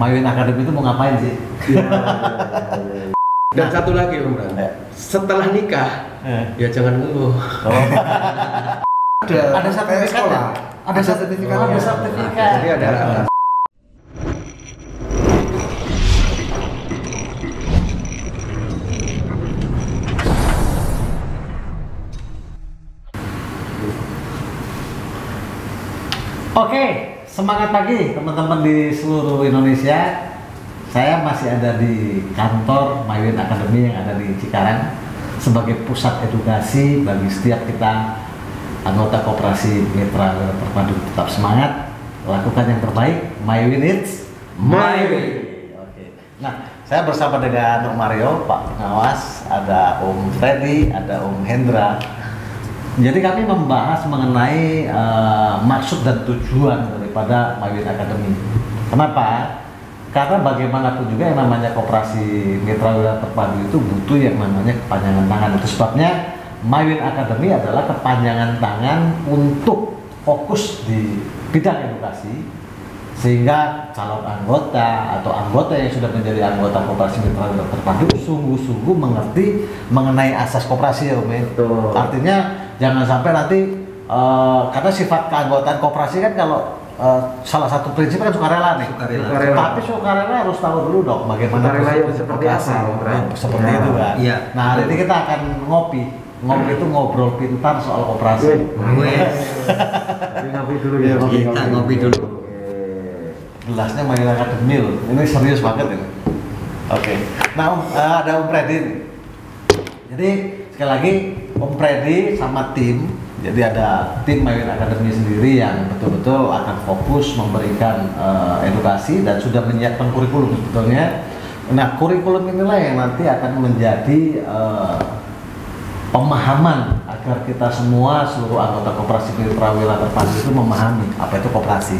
Mayuin Academy itu mau ngapain sih? Dan satu lagi Om Bran, setelah nikah ya jangan ngeluh. Ada sertifikat sekolah. Ada sertifikat. Ada sertifikat. Jadi ada. Oke, semangat pagi teman-teman di seluruh Indonesia. Saya masih ada di kantor Mayuin Academy yang ada di Cikarang sebagai pusat edukasi bagi setiap kita anggota koperasi mitra terpadu. Tetap semangat, lakukan yang terbaik. Mayuin it's my way. Oke. Nah, saya bersama dengan Om Mario, Pak Pengawas, ada Om Freddy, ada Om Hendra. Jadi kami membahas mengenai maksud dan tujuan daripada Mayuin Academy. Kenapa? Karena bagaimanapun juga yang namanya koperasi mitra wilayah terpadu itu butuh yang namanya kepanjangan tangan. Itu sebabnya Mayuin Academy adalah kepanjangan tangan untuk fokus di bidang edukasi, sehingga calon anggota atau anggota yang sudah menjadi anggota koperasi mitra wilayah terpadu sungguh-sungguh mengerti mengenai asas koperasi ya Om. Artinya jangan sampai nanti karena sifat keanggotaan koperasi kan kalau salah satu prinsip kan sukarela nih. Tapi sukarela harus tahu dulu dong bagaimana sukarela itu seperti apa, seperti itu kan. Iya. Nah, hari ini kita akan ngopi itu ngobrol pintar soal koperasi. Ngopi dulu ya. Kita ngopi dulu. Gelasnya Mayuin Academy loh. Ini serius banget ini. Oke. Nah, ada Om Freddy nih. Jadi sekali lagi Om Freddy sama tim. Jadi ada tim Mayuin Academy sendiri yang betul-betul akan fokus memberikan edukasi dan sudah menyiapkan kurikulum sebetulnya. Nah, kurikulum inilah yang nanti akan menjadi pemahaman agar kita semua seluruh anggota koperasi mitra wilayah terpadu itu memahami apa itu koperasi.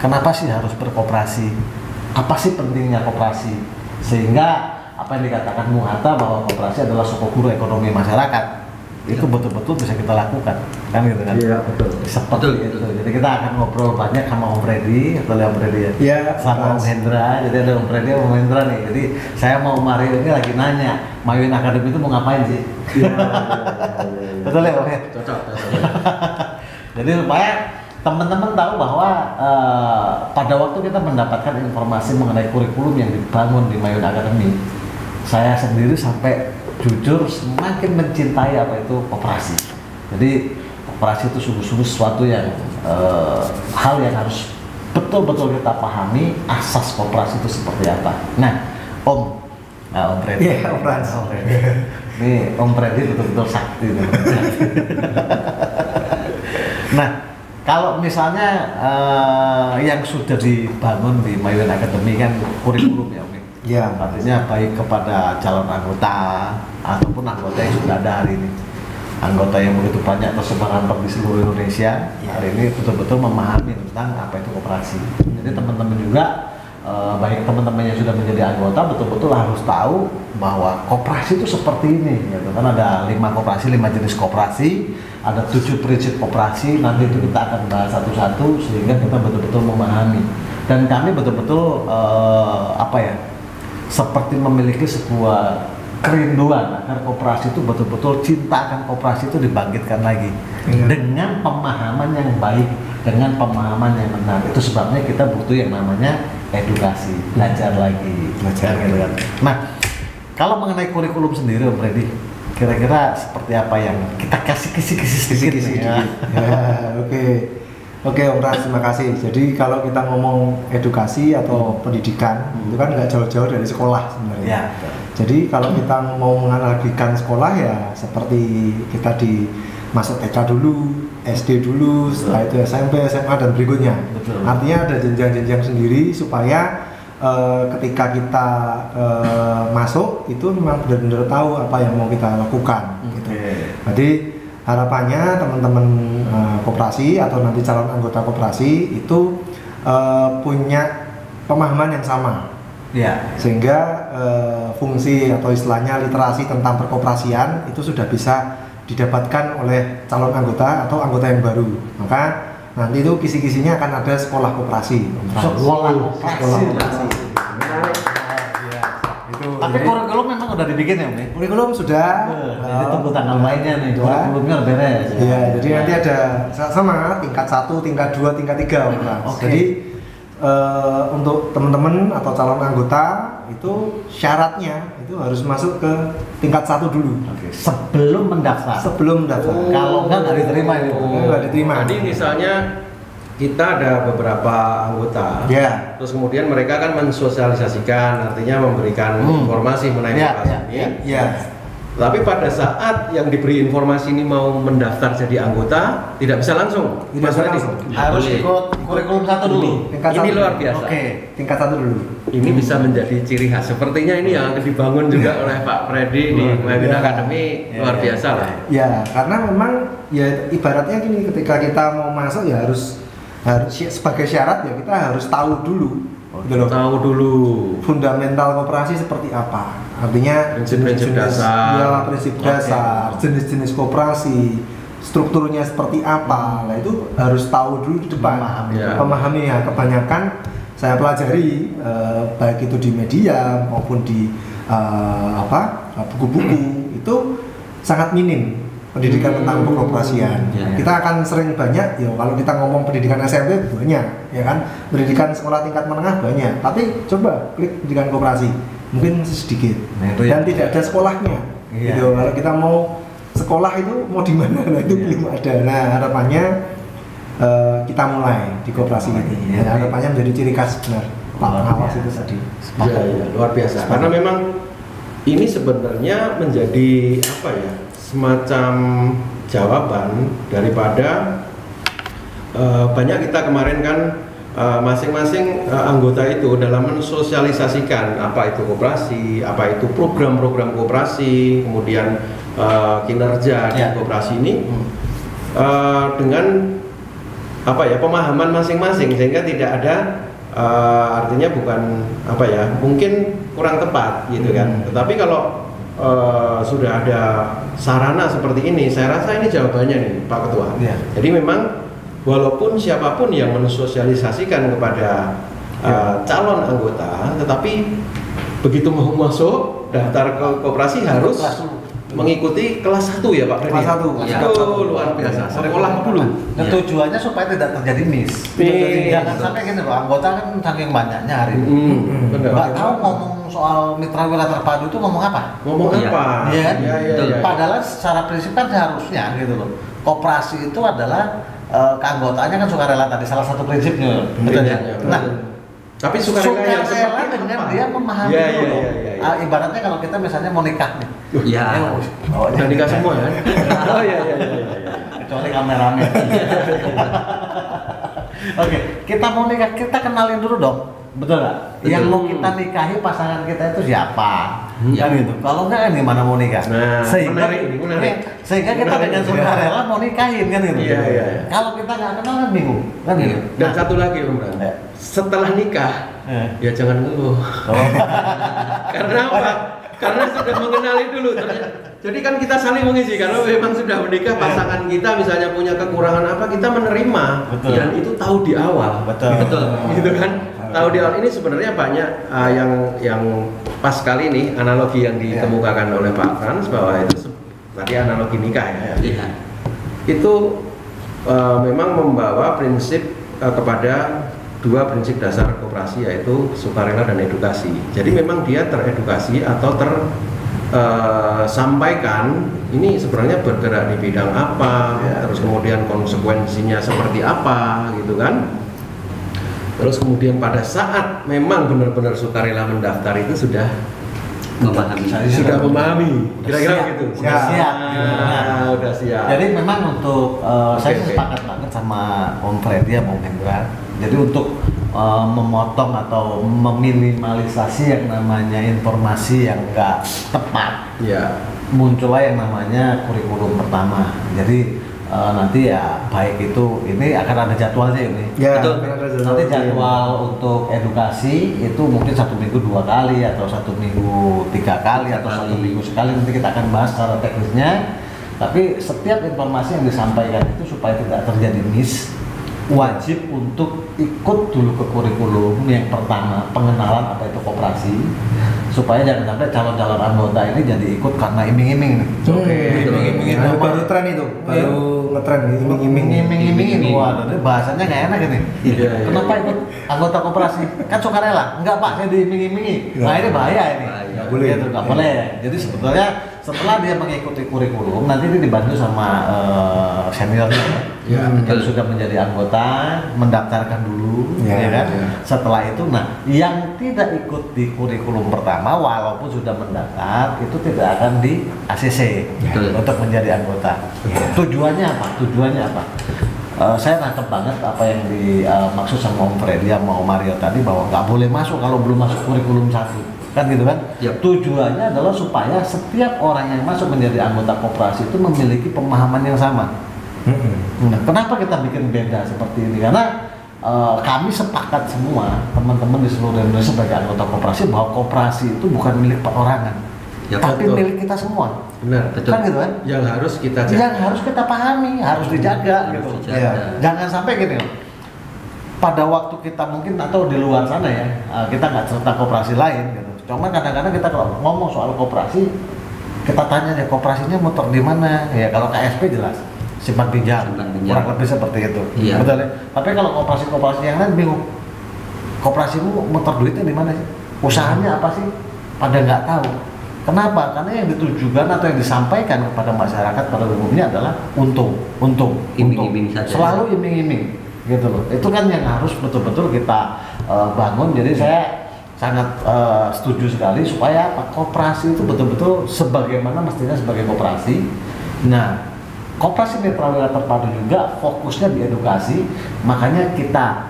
Kenapa sih harus berkoperasi? Apa sih pentingnya koperasi? Sehingga apa yang dikatakan Bung Hatta bahwa koperasi adalah sokoguru ekonomi masyarakat. Itu betul-betul bisa kita lakukan, kan gitu kan? Iya, betul. Seperti itu. Jadi kita akan ngobrol banyak sama Om Freddy, atau Om Freddy ya? Iya. Sama Om Hendra. Jadi ada Om Freddy, Om Hendra nih. Jadi saya mau Mario ini lagi nanya, Mayuin Academy itu mau ngapain sih? Iya. Betul ya Om? Cocok. Jadi supaya teman-teman tahu bahwa pada waktu kita mendapatkan informasi mengenai kurikulum yang dibangun di Mayuin Academy, saya sendiri sampai jujur semakin mencintai apa itu koperasi. Jadi koperasi itu sungguh-sungguh sesuatu yang hal yang harus betul-betul kita pahami asas koperasi itu seperti apa. Nah, Om Freddy. Iya, Om Freddy. Nih, Om Freddy betul-betul sakti. Nah, kalau misalnya yang sudah dibangun di Mayuin Academy kan kurikulum ya Om. Ya, artinya baik kepada calon anggota ataupun anggota yang sudah ada hari ini. Anggota yang begitu banyak tersebar di seluruh Indonesia hari ini betul-betul memahami tentang apa itu koperasi. Jadi teman-teman juga baik teman-teman yang sudah menjadi anggota betul-betul harus tahu bahwa koperasi itu seperti ini. Gitu. Kan ada 5 koperasi, 5 jenis koperasi, ada 7 prinsip koperasi. Nanti itu kita akan bahas satu-satu sehingga kita betul-betul memahami. Dan kami betul-betul seperti memiliki sebuah kerinduan agar koperasi itu betul-betul cinta akan koperasi itu dibangkitkan lagi dengan pemahaman yang baik, dengan pemahaman yang benar. Itu sebabnya kita butuh yang namanya edukasi, belajar gitu kan. Nah, kalau mengenai kurikulum sendiri Om Freddy, kira-kira seperti apa yang kita kasih kisi-kisi sedikit ya? Oke Om Ras, terima kasih. Jadi kalau kita ngomong edukasi atau pendidikan itu kan nggak jauh-jauh dari sekolah sebenarnya. Ya. Jadi kalau kita mau menganalogikan sekolah ya seperti kita masuk TK dulu, SD dulu, setelah itu SMP, SMA dan berikutnya. Betul. Artinya ada jenjang-jenjang sendiri supaya ketika kita masuk itu memang benar-benar tahu apa yang mau kita lakukan. Gitu. Jadi harapannya teman-teman koperasi atau nanti calon anggota koperasi itu punya pemahaman yang sama, sehingga fungsi atau istilahnya literasi tentang perkoperasian itu sudah bisa didapatkan oleh calon anggota atau anggota yang baru. Maka nanti itu kisi-kisinya akan ada sekolah koperasi. Sekolah koperasi. Tapi kurikulum memang udah dibikin ya, Om? Kurikulum sudah. Jadi tunggu tanggal mainnya nih. Kurikulumnya udah beres. Iya, jadi nanti ada sama tingkat 1, tingkat 2, tingkat 3, Mas. Oke. Jadi untuk teman-teman atau calon anggota itu syaratnya itu harus masuk ke tingkat 1 dulu. Oke. Sebelum mendaftar. Sebelum daftar. Kalau enggak nggak diterima ini. Nggak diterima. Jadi misalnya kita ada beberapa anggota, Ya. terus kemudian mereka kan mensosialisasikan, artinya memberikan informasi mengenai Ya, informasi ya, ini. ya. Ya. Tapi pada saat yang diberi informasi ini mau mendaftar jadi anggota, tidak bisa langsung. Tidak Mas bisa Freddy. langsung. Harus ikut kurikulum 1 dulu. Tingkat Ini 1. luar biasa. Oke. Tingkat 1 dulu. Ini bisa menjadi ciri khas. Sepertinya ini yang akan dibangun juga oleh Pak Freddy di Mawin Ya. Academy, luar Ya, biasa lah. Ya, karena memang ya ibaratnya gini, ketika kita mau masuk ya harus sebagai syarat ya kita harus tahu dulu. Gitu loh. Tahu dulu. Fundamental koperasi seperti apa? Artinya Prinsip-prinsip jenis-jenis- dasar. ya, prinsip dasar, jenis-jenis koperasi, strukturnya seperti apa. Nah, itu harus tahu dulu di depan. Memahami. Ya. Memahami ya. Kebanyakan saya pelajari baik itu di media maupun di buku-buku itu sangat minim pendidikan tentang koperasian. Ya, ya. Kita akan sering banyak ya kalau kita ngomong pendidikan SMP banyak ya kan, pendidikan sekolah tingkat menengah banyak, tapi coba klik pendidikan koperasi mungkin masih sedikit. Nah, itu dan ya. tidak ada sekolahnya. Iya. Gitu. Kalau kita mau sekolah itu mau di mana? Nah, itu Iya. belum ada. Nah, harapannya kita mulai di koperasi ini. Iya. Ya, harapannya menjadi ciri khas benar Pak Luar Pengawas biasa. itu tadi. Ya, ya, luar biasa. Karena memang ini sebenarnya menjadi apa ya, semacam jawaban daripada banyak kita kemarin kan masing-masing anggota itu dalam mensosialisasikan apa itu koperasi, apa itu program-program koperasi, kemudian kinerja di Ya. koperasi ini dengan apa ya, pemahaman masing-masing, sehingga tidak ada artinya bukan apa ya, mungkin kurang tepat gitu kan. Tetapi kalau sudah ada sarana seperti ini, saya rasa ini jawabannya nih Pak Ketua. Iya. Jadi memang walaupun siapapun yang mensosialisasikan kepada calon anggota, tetapi begitu mau masuk daftar ke koperasi harus Kelas dulu. mengikuti kelas 1 ya Pak Freddy? Kelas 1. Ya. Itu luar biasa. Sekolah dulu. Dan tujuannya supaya tidak terjadi miss. Miss. Jangan sampai gini loh, anggota kan saking banyaknya hari ini. Benar. Nggak tahu ngomong soal mitra wilayah terpadu itu ngomong apa? Ngomong Iya. apa? Iya kan? Iya, iya, Betul. iya. Padahal secara prinsip kan seharusnya gitu loh. Koperasi itu adalah keanggotaannya kan sukarela tadi, salah satu prinsipnya. Betul ya? Iya, Nah, betul. Tapi sukarela yang seperti dengan apa? dia memahami Iya, dulu. iya, iya, iya. Ibaratnya kalau kita misalnya mau nikah nih. Iya. Udah nikah semua ya? Oh iya iya iya. iya. Kecuali kameramen. Oke, kita mau nikah, kita kenalin dulu dong. Betul nggak? Yang mau kita nikahi pasangan kita itu siapa? Iya. Kan gitu. Kalau nggak kan gimana mau nikah? Nah, menarik ini, menarik. Sehingga kita Menarik. dengan sukarela mau nikahin kan gitu. Iya, iya, iya. Kalau kita nggak kenal kan bingung, kan gitu. Dan Nah, satu lagi Om Bram, Ya. setelah nikah ya jangan ngeluh. oh, Karena apa? Karena sudah mengenali dulu. Jadi kan kita saling mengisi. Kalau memang sudah menikah, pasangan kita misalnya punya kekurangan apa, kita menerima. Betul. Dan itu tahu di awal. betul. Betul. Gitu kan? Tahu di awal ini sebenarnya banyak yang pas kali ini analogi yang dikemukakan oleh Pak Frans bahwa itu tadi analogi nikah ya. Iya. Itu memang membawa prinsip kepada dua prinsip dasar koperasi, yaitu sukarela dan edukasi. Jadi memang dia teredukasi atau sampaikan ini sebenarnya bergerak di bidang apa, terus kemudian konsekuensinya seperti apa gitu kan. Terus kemudian pada saat memang benar-benar sukarela mendaftar itu sudah Memahami. memahami, kira-kira Siap. begitu. Udah siap. Nah, udah siap. Jadi memang untuk saya Oke. sepakat banget sama Om Freddy ya, Om Hendra. Jadi untuk memotong atau meminimalisasi yang namanya informasi yang enggak tepat, Ya. muncullah yang namanya kurikulum pertama. Jadi nanti ya baik itu ini akan ada jadwalnya ini. Ya, Betul. kan ada Nanti jadwal. jadwal untuk edukasi itu mungkin 1 minggu 2 kali atau 1 minggu 3 kali atau 1 minggu sekali, nanti kita akan bahas secara teknisnya. Tapi setiap informasi yang disampaikan itu supaya tidak terjadi miss, wajib untuk ikut dulu ke kurikulum. Yang pertama pengenalan apa itu koperasi, supaya jangan sampai calon-calon anggota ini jadi ikut karena iming-iming nih. Oke. Iming-imingin. Baru tren itu, baru ngetren iming-iming. Iming-imingin. Waduh, ini bahasanya nggak enak ini. Iya. Kenapa ikut anggota koperasi? Kan sukarela. Enggak Pak, saya diiming-imingi. Nah ini bahaya ini. Nggak boleh. Gitu, nggak boleh. Jadi sebetulnya setelah dia mengikuti kurikulum, nanti dia dibantu sama seniornya. Ya, Kalau sudah menjadi anggota, mendaftarkan dulu, Ya, ya kan? ya. Setelah itu, nah yang tidak ikut di kurikulum pertama, walaupun sudah mendaftar, itu tidak akan di ACC Betul. untuk menjadi anggota. Ya. Tujuannya apa? Tujuannya apa? Saya nangkep banget apa yang dimaksud sama Om Freddy sama Om Mario tadi, bahwa nggak boleh masuk kalau belum masuk kurikulum 1, kan gitu kan? Yap. Tujuannya adalah supaya setiap orang yang masuk menjadi anggota koperasi itu memiliki pemahaman yang sama. Nah, kenapa kita bikin beda seperti ini? Karena kami sepakat semua teman-teman di seluruh Indonesia sebagai anggota koperasi bahwa koperasi itu bukan milik perorangan, Ya, tapi betul. milik kita semua. Benar. Betul. Kan gitu kan? Yang harus kita Yang harus kita pahami, harus dijaga gitu. dijaga. Ya. Jangan sampai gini. Pada waktu kita mungkin atau di luar sana ya, kita nggak cerita koperasi lain gitu. Cuma kadang-kadang kita kalau ngomong soal koperasi, kita tanya ya koperasinya muter di mana? Ya kalau KSP jelas simpan pinjam, Simpan pinjam. kurang lebih seperti itu. Iya. Betul ya. Tapi kalau koperasi yang lain bingung. Koperasimu muter duitnya di mana sih? Usahanya apa sih? Pada nggak tahu. Kenapa? Karena yang ditujukan atau yang disampaikan kepada masyarakat pada umumnya adalah untung. Iming-iming saja. Selalu iming-iming, gitu loh. Itu kan yang harus betul-betul kita bangun. Jadi saya sangat setuju sekali supaya apa? Koperasi itu betul-betul sebagaimana mestinya sebagai koperasi. Nah, Koperasi Mitra Wira Terpadu juga fokusnya di edukasi, makanya kita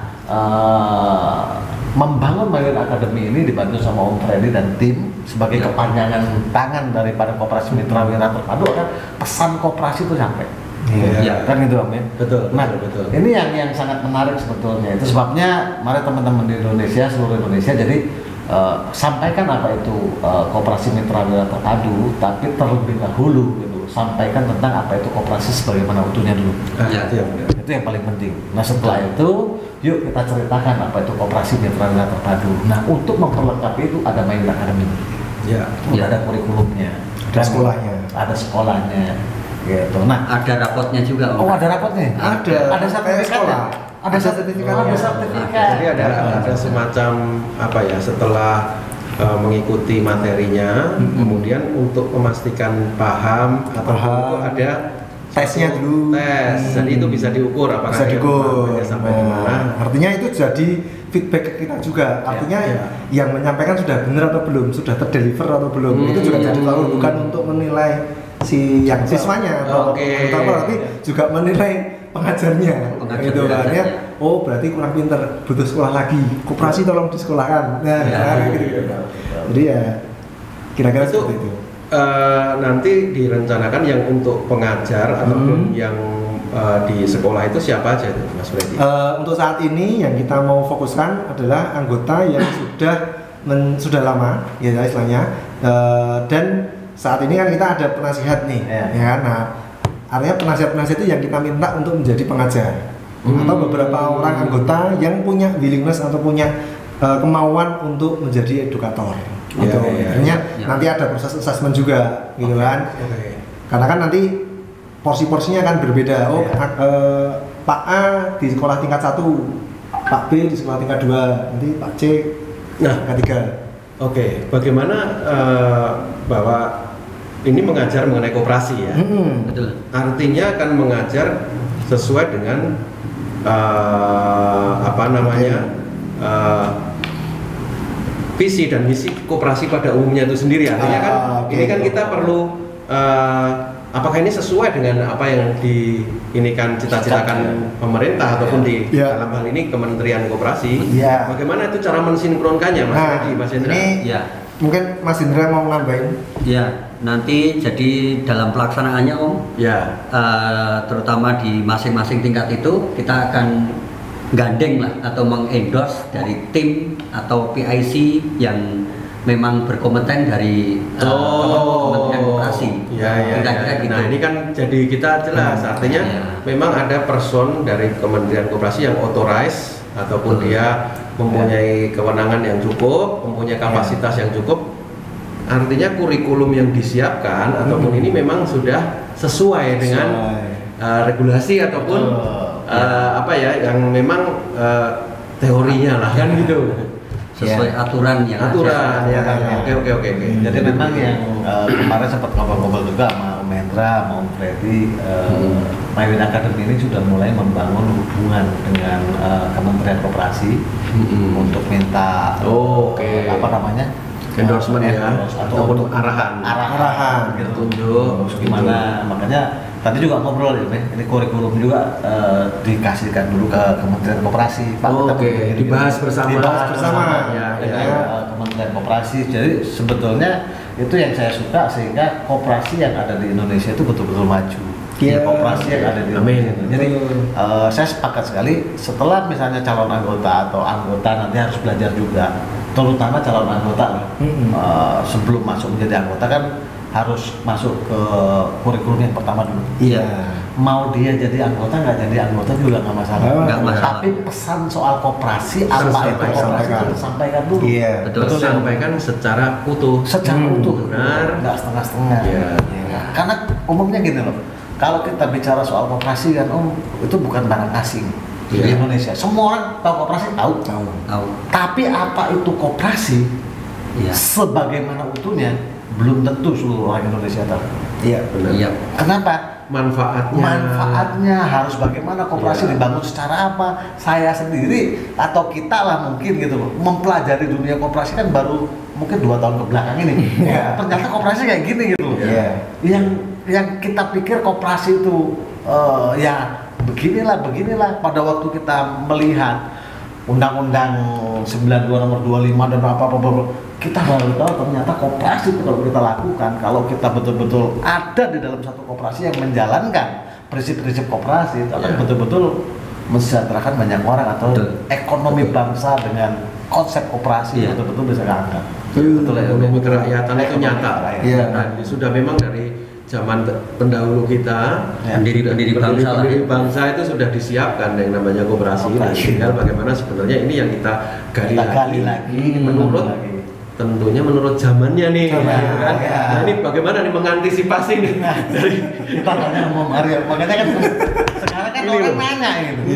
membangun Mayun Academy ini dibantu sama Om Freddy dan tim sebagai Ya. kepanjangan tangan daripada Koperasi Mitra Wira Terpadu agar pesan koperasi itu sampai. Iya. Kan gitu Om ya. Betul, Nah, betul. ini yang sangat menarik sebetulnya. Itu sebabnya mari teman-teman di Indonesia, seluruh Indonesia, jadi sampaikan apa itu Koperasi Mitra Wira Terpadu, tapi terlebih dahulu gitu, sampaikan tentang apa itu koperasi sebagaimana utuhnya dulu. Ya. Itu yang benar. Itu yang paling penting. Nah setelah itu, yuk kita ceritakan apa itu Koperasi Mitra Wira Terpadu. Nah untuk memperlengkapi itu ada Mayun Academy. Ya. Udah ada kurikulumnya, Ada sekolahnya. ada sekolahnya, gitu. Nah, Ada rapotnya juga. Om. oh ada rapotnya? Ada. Ada Kayak sertifikatnya? sekolah. Ada sertifikat. Ada sertifikat. Jadi ada semacam apa ya, setelah mengikuti materinya, kemudian untuk memastikan paham atau Paham. itu ada Tesnya satu dulu. tes. Jadi itu bisa diukur apakah Bisa dia diukur. pemahamannya sampai di mana. Artinya itu jadi feedback ke kita juga. Artinya ya. yang menyampaikan sudah benar atau belum, sudah terdeliver atau belum. Itu juga jadi tahu, bukan untuk menilai si yang siswanya atau Oke. tapi juga menilai pengajarnya. Pengajar Gitu belajarnya. artinya, oh berarti kurang pinter, butuh sekolah lagi. Koperasi tolong disekolahkan. Nah, Ya. gitu. Jadi ya kira-kira Itu seperti itu. nanti direncanakan yang untuk pengajar ataupun yang di sekolah itu siapa aja itu Mas Freddy? Untuk saat ini yang kita mau fokuskan adalah anggota yang sudah lama, ya istilahnya, dan saat ini kan kita ada penasihat nih, Iya. ya kan? Nah, artinya penasihat-penasihat itu yang kita minta untuk menjadi pengajar, atau beberapa orang anggota yang punya willingness atau punya kemauan untuk menjadi edukator. Iya, Gitu. iya, Artinya iya. nanti ada proses assessment juga, gitu kan? Oke. Karena kan nanti porsi-porsinya kan berbeda. Oh, Pak A di sekolah tingkat 1, Pak B di sekolah tingkat 2, nanti Pak C Nah, tingkat 3. oke, bagaimana bahwa ini mengajar mengenai koperasi ya? Betul. Artinya akan mengajar sesuai dengan apa namanya visi dan misi koperasi pada umumnya itu sendiri. Artinya kan oke. ini kan kita perlu apakah ini sesuai dengan apa yang diinikan cita-citakan pemerintah ataupun di Ya. dalam hal ini Kementerian Koperasi. Ya. Bagaimana itu cara mensinkronkannya Mas Nah, Freddy, Mas Hendra? ini Ya. mungkin Mas Indra mau nambahin. Ya, nanti jadi dalam pelaksanaannya Om, Ya. terutama di masing-masing tingkat itu kita akan gandeng lah atau mengendorse dari tim atau PIC yang memang berkompeten dari Kementerian Koperasi. Ya. Kira-kira gitu. Nah, ini kan jadi kita jelas artinya Ya. memang ada person dari Kementerian Koperasi yang authorized ataupun Betul. dia mempunyai kewenangan yang cukup, mempunyai kapasitas yang cukup artinya kurikulum yang disiapkan ataupun ini memang sudah sesuai dengan regulasi ataupun apa ya yang memang teorinya lah kan gitu. Sesuai aturan yang aturan ya. Oke. Jadi memang yang kemarin sempat ngobrol-ngobrol juga sama Om Hendra, sama Om Freddy, Mywin Academy ini sudah mulai membangun hubungan dengan Kementerian Koperasi untuk minta apa namanya endorsement ya ataupun untuk arahan gitu, tunjuk gimana. Makanya tadi juga ngobrol ini kurikulum juga dikasihkan dulu ke Kementerian Koperasi, Pak. Dibahas bersama. Ya, Kementerian Koperasi. Jadi sebetulnya itu yang saya suka sehingga koperasi yang ada di Indonesia itu betul-betul maju. Koperasi yang ada di Indonesia. Jadi saya sepakat sekali setelah misalnya calon anggota atau anggota nanti harus belajar juga, terutama calon anggota sebelum masuk menjadi anggota kan harus masuk ke kurikulum yang pertama dulu. Iya. Mau dia jadi anggota nggak jadi anggota juga nggak masalah. Nggak masalah. Tapi pesan soal koperasi apa itu koperasi itu sampaikan dulu. Betul. Sampaikan secara utuh. Secara utuh. Benar. Nggak setengah-setengah. Iya. Karena umumnya gini loh. Kalau kita bicara soal koperasi kan itu bukan barang asing di Indonesia. Semua orang tahu koperasi, tahu. Tapi apa itu koperasi? Iya. Sebagaimana utuhnya belum tentu seluruh orang Indonesia tahu. Iya, benar. Iya. Kenapa? Manfaatnya harus bagaimana koperasi dibangun secara apa? Saya sendiri atau kita lah mungkin gitu loh mempelajari dunia koperasi kan baru mungkin 2 tahun ke belakang ini. Ternyata koperasi kayak gini gitu loh. Yang kita pikir koperasi itu ya beginilah pada waktu kita melihat Undang-Undang 92 nomor 25 dan apa kita baru tahu ternyata koperasi itu kalau kita lakukan, kalau kita betul-betul ada di dalam satu koperasi yang menjalankan prinsip-prinsip koperasi itu akan betul-betul mensejahterakan banyak orang atau ekonomi bangsa dengan konsep koperasi betul-betul bisa keangkat. Betul ya, ekonomi kerakyatan itu nyata. Nah, sudah memang dari zaman pendahulu kita pendiri bangsa itu sudah disiapkan yang namanya koperasi ini. Tinggal bagaimana sebenarnya ini yang kita gali lagi menurut tentunya menurut zamannya nih kan? Nah ini bagaimana nih mengantisipasi nih dari kita tanya sama Mario, makanya kan sekarang kan orang nanya gitu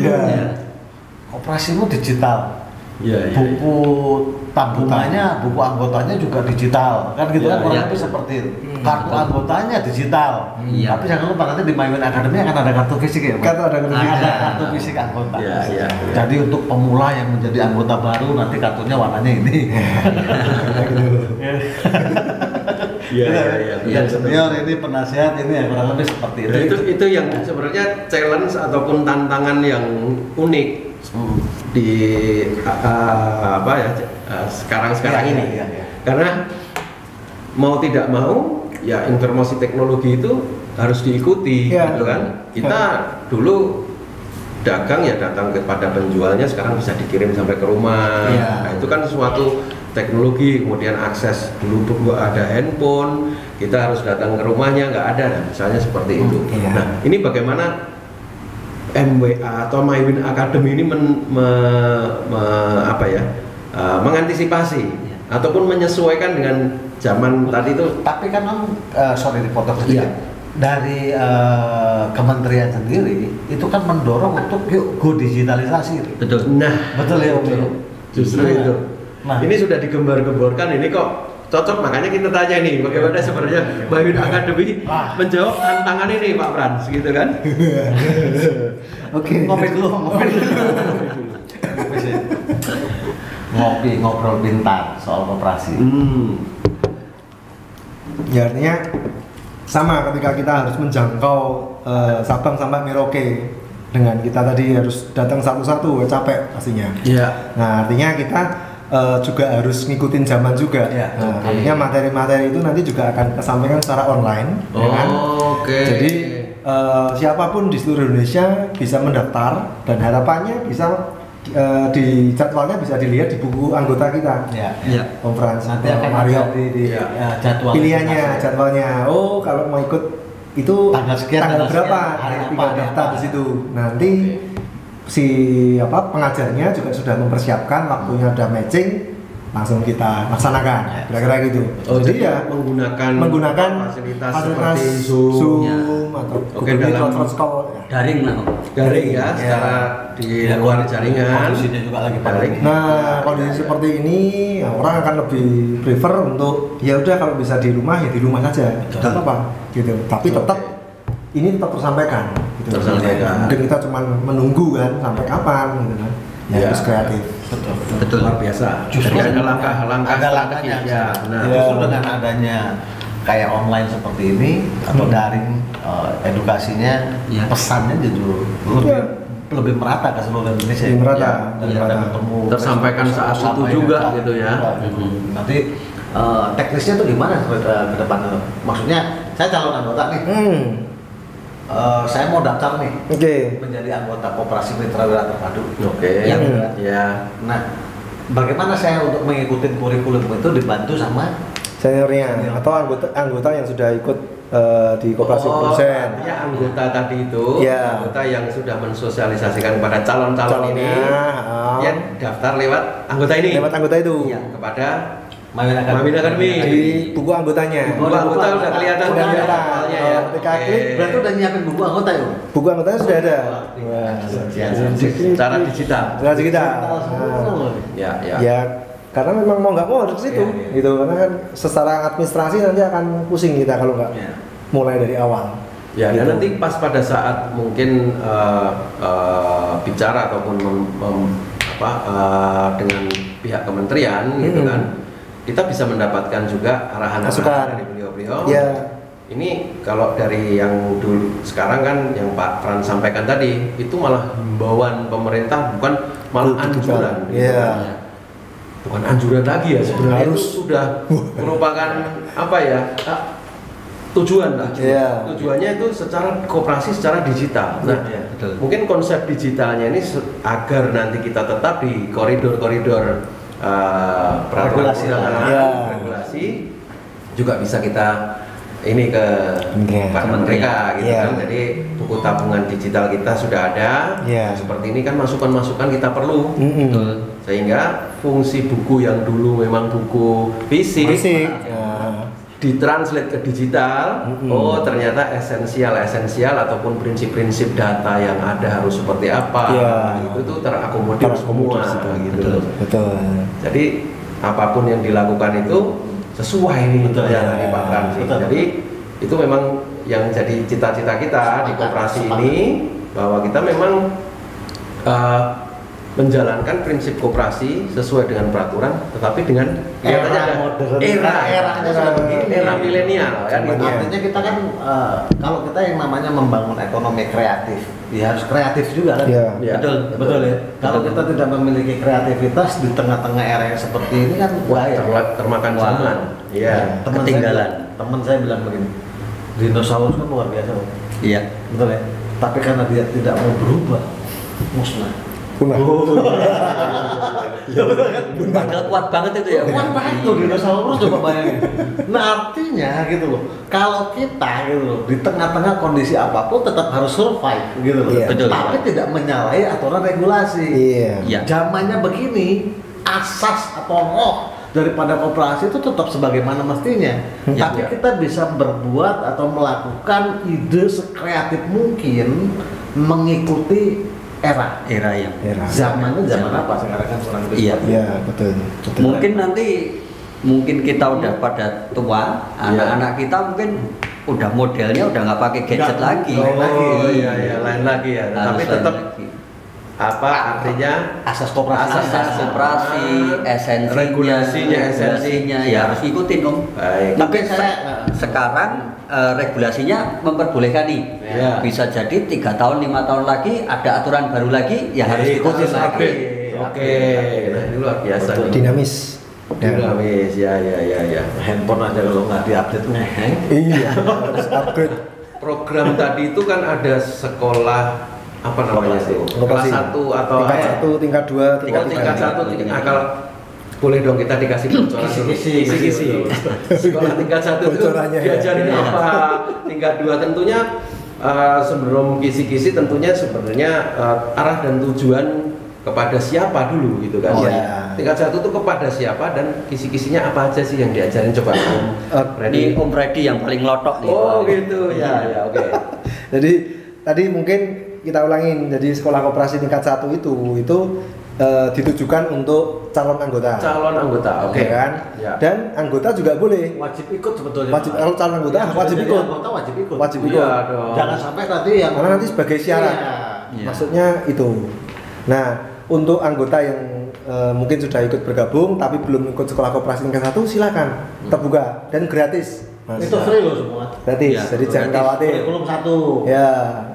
koperasimu digital buku tabungannya, buku anggotanya juga digital kan gitu kan kurang lebih seperti itu. Kartu anggotanya digital tapi jangan lupa nanti di Mywin Academy akan ada kartu fisik ya Pak? Ada kartu fisik anggota. Jadi untuk pemula yang menjadi anggota baru nanti kartunya warnanya ini yang senior ini penasihat ini ya kurang lebih seperti itu yang sebenarnya challenge ataupun tantangan yang unik di sekarang ini karena mau tidak mau ya informasi teknologi itu harus diikuti gitu kan. Kita dulu dagang ya datang kepada penjualnya, sekarang bisa dikirim sampai ke rumah. Nah, itu kan suatu teknologi. Kemudian akses dulu ada handphone, kita harus datang ke rumahnya, nggak ada, misalnya seperti itu. Nah ini bagaimana MWA atau Mywin Academy ini mengantisipasi ataupun menyesuaikan dengan zaman tadi itu. Tapi kan sorry dipotong sedikit. Dari kementerian sendiri itu kan mendorong untuk yuk go digitalisasi. Betul. Nah, betul ya Om. Justru itu. Nah, ini sudah digembar-gemborkan, ini kok cocok, makanya kita tanya nih bagaimana sebenarnya Mywin Academy menjawab tantangan ini Pak Frans gitu kan. Oke. Ngopi dulu. Ngobrol pintar soal koperasi. Ya artinya sama ketika kita harus menjangkau Sabang sampai Merauke, dengan kita tadi harus datang satu-satu capek pastinya. Nah artinya kita juga harus ngikutin zaman juga. Artinya materi-materi itu nanti juga akan kesampaikan secara online, ya kan? Jadi siapapun di seluruh Indonesia bisa mendaftar dan harapannya bisa di jadwalnya bisa dilihat di buku anggota kita. Konferensi nanti akan Mario di jadwal jadwalnya. Oh kalau mau ikut itu tanggal sekian, tanggal berapa, hari tinggal daftar di situ. Nanti si pengajarnya juga sudah mempersiapkan waktunya, ada matching langsung kita laksanakan, kira-kira gitu. Oh, jadi ya menggunakan fasilitas seperti Zoom, ya. Atau Oke, dalam Conference Call. Daring lah. daring ya, secara di luar jaringan. Kondisinya juga lagi daring. Nah, kondisi seperti ini ya, orang akan lebih prefer untuk ya udah kalau bisa di rumah ya di rumah saja, tidak apa-apa gitu. Tapi tetap ini tetap tersampaikan. Gitu. Tersampaikan. Mungkin kita cuma menunggu kan sampai kapan gitu kan. Ya, harus kreatif. Betul. Luar biasa. Justru Jadi ada langkah-langkah ada langkahnya. ya. Nah, Justru dengan adanya kayak online seperti ini atau daring edukasinya, Ya. pesannya justru lebih merata ke seluruh Indonesia. Lebih merata. Daripada Merata. ketemu Tersampaikan saat itu sampai juga depan. gitu ya. Nanti teknisnya tuh gimana ke depan tuh? Maksudnya saya calon anggota nih. Saya mau daftar nih Oke. menjadi anggota Koperasi Mitra Wira Terpadu. Oke. Ya. Ya. Nah, bagaimana saya untuk mengikuti kurikulum itu dibantu sama Seniornya atau anggota yang sudah ikut di koperasi produsen. artinya anggota tadi itu, Ya. anggota yang sudah mensosialisasikan kepada calon-calon ini, Calonnya, yang daftar lewat anggota ini. lewat anggota itu. Ya, kepada Mawin Mawin Academy. Di buku anggotanya. buku anggota udah kelihatan Udah kan ya, kelihatan. awalnya ya. Ketika Oke. klik, Berarti udah nyiapin buku anggota ya? Buku anggotanya sudah ada. Ya, secara digital. Jelas kita. Ya, ya. Ya karena memang mau nggak mau harus ke situ, Iya. gitu. Karena kan secara administrasi nanti akan pusing kita kalau nggak Iya. mulai dari awal. Ya, Gitu. dan nanti pas pada saat mungkin bicara ataupun dengan pihak kementerian gitu kan, kita bisa mendapatkan juga arahan Masukan. dari beliau-beliau. Ya. Ini kalau dari yang dulu sekarang kan yang Pak Fran sampaikan tadi itu malah himbauan pemerintah, bukan malah anjuran. gitu Iya. kan. Bukan anjuran lagi ya sebenarnya, Harus. itu sudah merupakan apa ya, tujuan lah. Iya. Tujuannya itu secara koperasi secara digital. Nah, Iya, betul. mungkin konsep digitalnya ini agar nanti kita tetap di koridor-koridor peraturan Regulasi. perundangan, Iya. regulasi juga bisa kita ini ke Kementerian. kepada mereka gitu Iya. kan. Jadi buku tabungan digital kita sudah ada. Iya. Seperti ini kan masukan-masukan kita perlu. Mm-mm. Sehingga fungsi buku yang dulu memang buku fisik Fisik. Ya. ditranslate ke digital. Oh, ternyata esensial ataupun prinsip-prinsip data yang ada harus seperti apa. Iya. Itu tuh terakomodir semua gitu. Betul. Jadi apapun yang dilakukan itu sesuai nih Betul, ya ya. dari Pak Fran sih. Betul. Jadi itu memang yang jadi cita-cita kita di koperasi ini, bahwa kita memang menjalankan prinsip koperasi sesuai dengan peraturan, tetapi dengan Era modern. Eranya sudah begini. era milenial kan gitu. Artinya kita kan kalau kita yang namanya membangun ekonomi kreatif, ya harus kreatif juga kan. Iya. Ya. Betul ya. Kalau kita tidak memiliki kreativitas di tengah-tengah era yang seperti ini kan bahaya. Termakan Wah. zaman. Iya. Ketinggalan. Teman saya bilang begini, dinosaurus kan luar biasa, Bang. Iya. Betul ya. Tapi karena dia tidak mau berubah, musnah. Punah. Padahal kuat banget itu ya. Kuat banget tuh dinosaurus, coba bayangin. Nah artinya gitu loh, kalau kita gitu loh di tengah-tengah kondisi apapun tetap harus survive gitu loh. Iya. Betul. Tapi tidak menyalahi aturan regulasi. Iya. Iya. Zamannya begini, asas atau roh daripada koperasi itu tetap sebagaimana mestinya. Ya, Tapi ya. kita bisa berbuat atau melakukan ide sekreatif mungkin mengikuti era. Era yang Zamannya zaman apa sekarang kan kurang lebih Iya. seperti Iya, itu. betul. mungkin nanti kita udah pada tua, anak-anak kita mungkin udah modelnya udah nggak pakai gadget Nggak, lagi. lain lagi. Oh iya iya, lain lagi ya. Harus Tapi lain tetap lagi. apa artinya Asas koperasi. asas koperasi, esensinya, regulasinya, ya harus ikutin om. Baik. Tapi Tapi saya- sekarang regulasinya memperbolehkan nih. Ya. Bisa jadi 3 tahun 5 tahun lagi ada aturan baru lagi, ya harus ikutin lagi. update. Oke, nah, ini luar biasa nih. Dinamis. Dinamis, ya ya ya ya. Handphone aja kalau nggak diupdate ngeheng. Iya, harus upgrade. Program tadi itu kan ada sekolah apa namanya Koperasi. tuh? Koperasi. Kelas 1 atau tingkat 1, tingkat 2, tingkat 1, akal boleh dong kita dikasih bocoran dulu. Kisi-kisi. Sekolah tingkat 1 itu Bocorannya, ya. diajarin apa? Tingkat 2 tentunya sebelum kisi-kisi tentunya sebenarnya arah dan tujuan kepada siapa dulu gitu kan. Oh, Ya. iya. Tingkat 1 itu kepada siapa dan kisi-kisinya apa aja sih yang diajarin coba Om Ini Freddy. Om Freddy yang paling lotok nih. Oh gitu ya oke. Jadi tadi mungkin kita ulangin. Jadi sekolah koperasi tingkat 1 itu ditujukan untuk calon anggota. Calon anggota, oke Ya kan? Ya. Dan anggota juga boleh. Wajib ikut sebetulnya. Wajib kalau calon anggota Yang sudah wajib jadi ikut. Anggota wajib ikut. Wajib ikut. Iya dong. Jangan sampai nanti yang Karena nanti sebagai syarat. Iya. Maksudnya itu. Nah, untuk anggota yang mungkin sudah ikut bergabung tapi belum ikut sekolah koperasi tingkat 1 silakan terbuka dan gratis. Mas. Itu free loh semua. Gratis, Iya, jadi jangan gratis. khawatir. Kurikulum 1. Ya,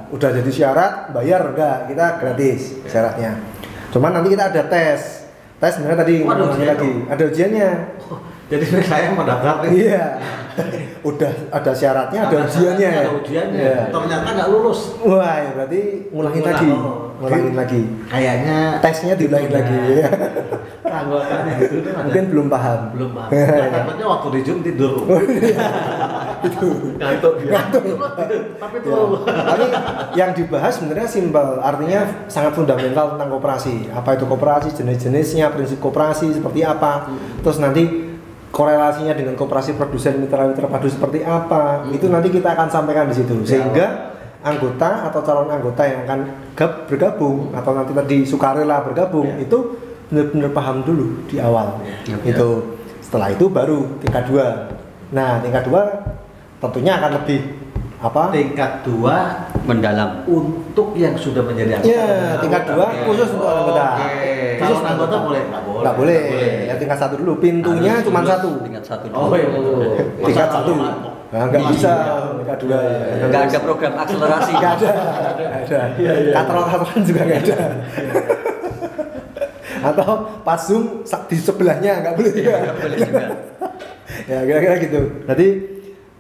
udah jadi syarat, bayar enggak? Kita gratis syaratnya. Cuman nanti kita ada tes. Tes sebenarnya tadi Oh, ada ngomongin ujian lagi, ada ujiannya. Jadi saya mau daftar nih. Iya. Udah ada syaratnya, ada ujiannya. Ada ujiannya. Iya. Ternyata nggak lulus. Wah, ya berarti ngulangin Ngulang. lagi. Oh. Ngulangin lagi. Kayaknya Tesnya diulangin lagi. anggotanya gitu tuh ada. Mungkin belum paham. Belum paham. Nah, takutnya waktu di Zoom tidur. Itu. Ngantuk ya. Tapi Ya. tuh. Tapi yang dibahas sebenarnya simpel, artinya sangat fundamental tentang koperasi. Apa itu koperasi, jenis-jenisnya, prinsip koperasi seperti apa. Terus nanti korelasinya dengan koperasi produsen mitra-mitra padu seperti apa. Itu nanti kita akan sampaikan di situ. Sehingga anggota atau calon anggota yang akan bergabung atau nanti tadi sukarela bergabung itu benar-benar paham dulu di awal. Itu setelah itu baru tingkat 2. Nah, tingkat 2 tentunya akan lebih apa? Tingkat 2 Mendalam. untuk yang sudah menjadi anggota. Ya, tingkat 2 khusus untuk anggota. Oke. Khusus Kalau anggota boleh? Nggak boleh. Nggak boleh. Ya tingkat 1 dulu. Pintunya Harus cuma lulus 1. Tingkat 1 Oh iya. Tingkat Masa 1. kalau Nah, nggak bisa tingkat 2 ya. Enggak ada program akselerasi. Nggak ada. Nggak ada. Katrol-katrolan juga nggak ada. Atau pas Zoom di sebelahnya nggak boleh juga. Enggak boleh juga. Ya kira-kira gitu. Jadi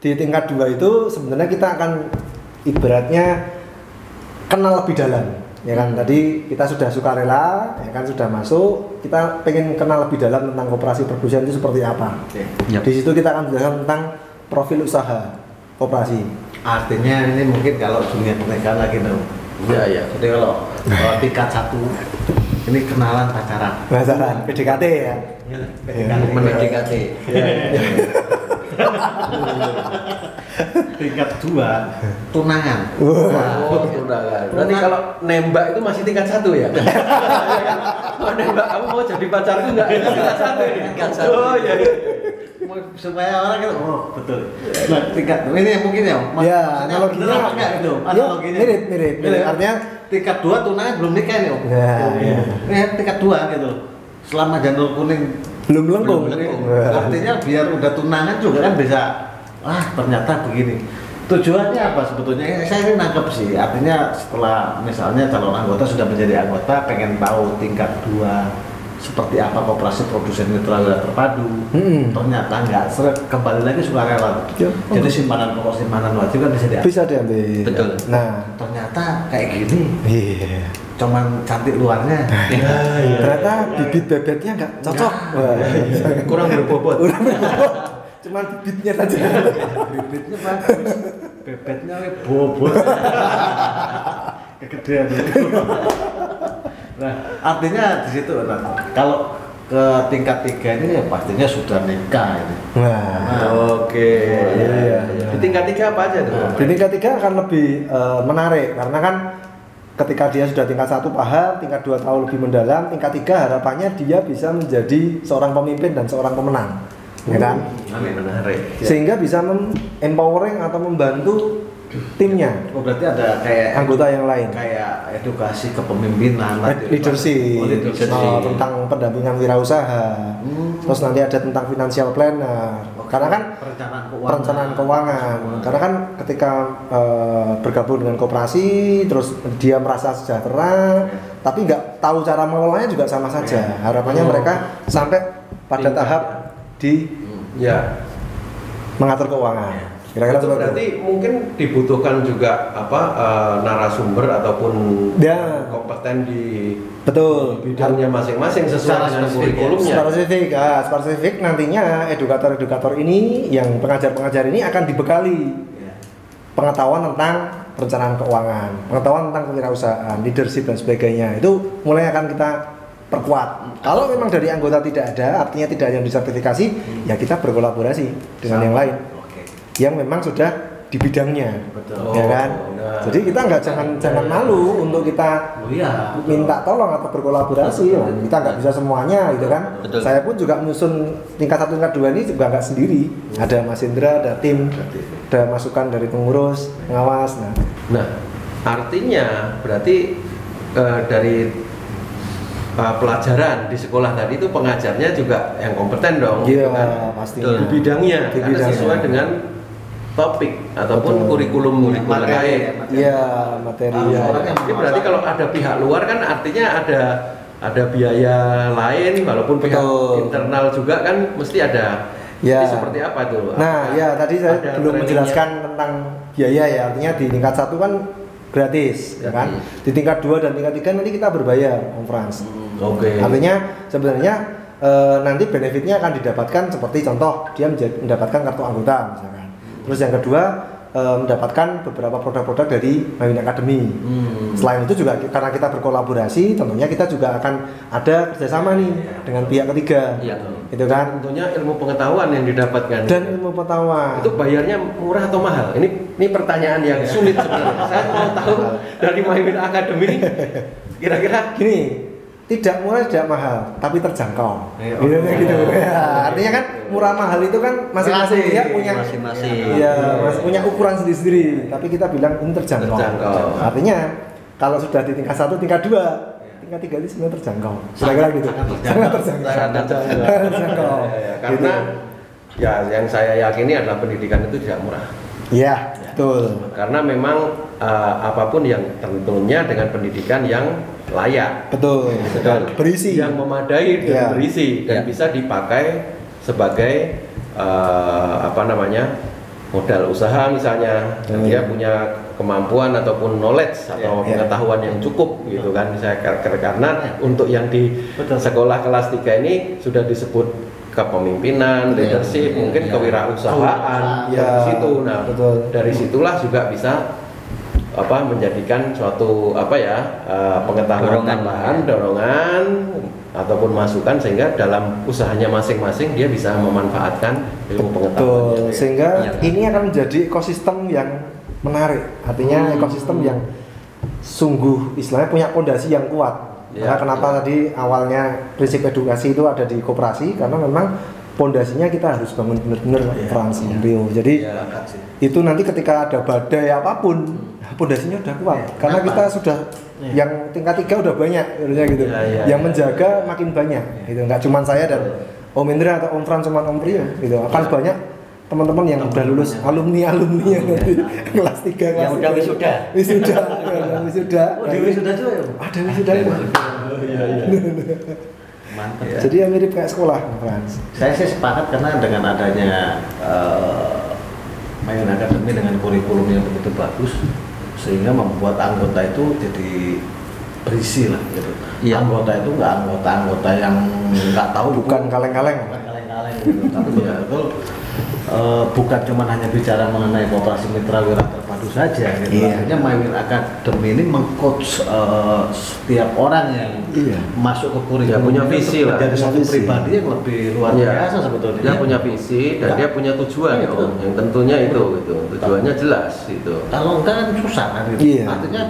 di tingkat 2 itu sebenarnya kita akan ibaratnya kenal lebih dalam, ya kan? Tadi kita sudah sukarela, ya kan, sudah masuk, kita pengen kenal lebih dalam tentang koperasi produsen itu seperti apa. Yap. Di situ kita akan belajar tentang profil usaha koperasi. Artinya ini mungkin kalau dunia pernikahan lagi dong. Iya, iya. Jadi kalau tingkat 1 ini kenalan pacaran. Pacaran, PDKT ya. Mendekati. Tingkat 2 tunangan. Oh, udah kan. Berarti kalau nembak itu masih tingkat 1 ya? Mau nembak kamu mau jadi pacarku enggak? Itu tingkat 1 ya? Tingkat 1. Oh iya. Iya. Supaya orang gitu, oh betul. Nah, tingkat ini yang mungkin ya. Ya, maksudnya analoginya bener apa enggak itu? ya, Analoginya. mirip. Artinya tingkat 2 tunangan belum nikah nih, Om. Ya, iya. Ini tingkat 2 gitu. Selama janur kuning belum melengkung. artinya biar udah tunangan juga kan bisa, ternyata begini. Tujuannya apa sebetulnya? Saya ini nangkep sih. Artinya setelah misalnya calon anggota sudah menjadi anggota, pengen tahu tingkat 2 seperti apa koperasi produsen mitra wilayah terpadu. Ternyata nggak seret, kembali lagi sukarela. Ya. Jadi simpanan pokok simpanan wajib kan bisa diambil. Bisa diambil. Betul. Nah, Ternyata kayak gini, iya. cuman cantik luarnya. Ternyata bibit bebetnya nggak cocok. Wah. Kurang berbobot. Cuman bibitnya saja. Bibitnya bagus, bebetnya bobot. Kegedean. Nah, artinya di situ. Nah, kalau ke tingkat 3 ini ya pastinya sudah nikah ini. Nah, Oke. Iya. Di tingkat 3 apa aja tuh? di tingkat 3 akan lebih menarik karena kan ketika dia sudah tingkat 1 paham, tingkat 2 tahu lebih mendalam, tingkat 3 harapannya dia bisa menjadi seorang pemimpin dan seorang pemenang, ya kan? Menarik. Sehingga bisa empowering atau membantu timnya, Oh, berarti ada kayak anggota yang lain. kayak edukasi kepemimpinan nanti. Leadership, Oh, leadership. tentang pendampingan wirausaha, terus nanti ada tentang financial planner, karena kan perencanaan keuangan. Karena kan ketika bergabung dengan koperasi, terus dia merasa sejahtera, tapi nggak tahu cara mengelolanya juga sama saja. Harapannya mereka sampai pada tahap di Ya. mengatur keuangan. Kira-kira Itu seperti berarti mungkin dibutuhkan juga narasumber ataupun Ya. kompeten di betul. bidangnya masing-masing sesuai Secara dengan spesifik, kurikulumnya. Spesifik nantinya edukator-edukator ini yang pengajar-pengajar ini akan dibekali Ya. pengetahuan tentang perencanaan keuangan, pengetahuan tentang kewirausahaan, leadership dan sebagainya. Itu mulai akan kita perkuat. Kalau memang dari anggota tidak ada, artinya tidak ada yang disertifikasi, ya kita berkolaborasi dengan yang lain yang memang sudah di bidangnya. Betul. Ya kan? Nah. Jadi kita jangan malu untuk kita minta tolong atau berkolaborasi. Kita nggak bisa semuanya gitu kan. Betul. Saya pun juga menyusun tingkat 1 tingkat 2 ini juga nggak sendiri. Ada Mas Indra, ada tim, ada masukan dari pengurus, pengawas. Nah, artinya berarti dari pelajaran di sekolah tadi itu pengajarnya juga yang kompeten dong, Iya, gitu kan? pastinya. Di bidangnya, Di karena bidangnya. sesuai dengan topik ataupun Betul. kurikulum lain. Iya, materi. Harus Ya. orang yang Jadi berarti kalau ada pihak luar kan artinya ada biaya lain, walaupun pihak Betul. internal juga kan mesti ada. Ya. Jadi seperti apa tuh? Nah, ya tadi saya Ada belum trainingnya? menjelaskan tentang biaya ya. Artinya di tingkat 1 kan gratis, ya kan? Di tingkat 2 dan tingkat 3 nanti kita berbayar, Om Frans. Oke. Artinya sebenarnya nanti benefitnya akan didapatkan seperti contoh dia mendapatkan kartu anggota misalkan. Terus yang kedua mendapatkan beberapa produk-produk dari Mawin Academy. Selain itu juga karena kita berkolaborasi, tentunya kita juga akan ada kerjasama nih dengan pihak ketiga. Iya. Itu kan? Tentunya ilmu pengetahuan yang didapatkan. Dan ilmu pengetahuan. Itu bayarnya murah atau mahal? Ini pertanyaan yang sulit sebenarnya. Saya mau tahu dari Mawin Academy ini kira-kira Gini, tidak murah tidak mahal, tapi terjangkau. Iya, Gitu, oke. gitu. Ya, artinya kan murah mahal itu kan masing-masing dia punya Masing-masing. punya ukuran sendiri-sendiri. Tapi kita bilang ini terjangkau. Terjangkau. Artinya kalau sudah di tingkat 1, tingkat 2, tingkat 3 ini sebenarnya terjangkau. Kira-kira gitu. Sangat terjangkau. sangat Terjangkau. karena ya yang saya yakini adalah pendidikan itu tidak murah. Iya, betul. Karena memang apapun yang tentunya dengan pendidikan yang layak, Betul. dan Berisi. yang memadai dan Ya. berisi dan Ya. bisa dipakai sebagai modal usaha misalnya. Dia punya kemampuan ataupun knowledge atau Ya. pengetahuan yang cukup gitu kan. Karena untuk yang di Betul. sekolah kelas 3 ini sudah disebut kepemimpinan, leadership, mungkin kewirausahaan Ya. dari situ. Nah, Betul. dari situlah juga bisa menjadikan suatu pengetahuan Dorongan. tambahan, dorongan ataupun masukan sehingga dalam usahanya masing-masing dia bisa memanfaatkan ilmu pengetahuan. Betul, sehingga Iya. ini akan menjadi ekosistem yang menarik. Artinya ekosistem yang sungguh istilahnya punya fondasi yang kuat. Ya, Karena kenapa tadi awalnya prinsip edukasi itu ada di koperasi, karena memang fondasinya kita harus bangun benar-benar Frans Rio. Jadi Ya. itu nanti ketika ada badai apapun, fondasinya udah kuat. Karena Kenapa? kita sudah yang tingkat 3 udah banyak, harusnya gitu. Ya, yang menjaga makin banyak. Gitu. Nggak cuma saya dan Om Indra atau Om Frans cuma Om Rio, gitu. Akan banyak teman-teman yang udah lulus alumni yang nanti kelas 3 Yang udah wisuda. wisuda. Oh, di wisuda juga ya? Ada wisuda. Mantap. Jadi ya mirip kayak sekolah, Frans. Saya sih sepakat karena dengan adanya Mawin Academy dengan kurikulum yang begitu bagus sehingga membuat anggota itu jadi berisi lah gitu. Iya. Anggota itu nggak anggota yang nggak tahu Bukan kaleng-kaleng. bukan kaleng-kaleng gitu, tapi betul-betul bukan cuma hanya bicara mengenai koperasi mitra wira terpadu saja gitu. Iya. Artinya Mawin Academy ini mengcoach setiap orang yang Iya. masuk ke kurikulum Dia punya ini visi untuk lah. menjadi Punya satu visi. pribadi yang lebih luar Iya. biasa sebetulnya. Dia punya visi dan Ya. dia punya tujuan Iya, dong. betul. Yang tentunya itu gitu. Tujuannya jelas gitu. Kalau enggak kan susah kan gitu. Iya. Artinya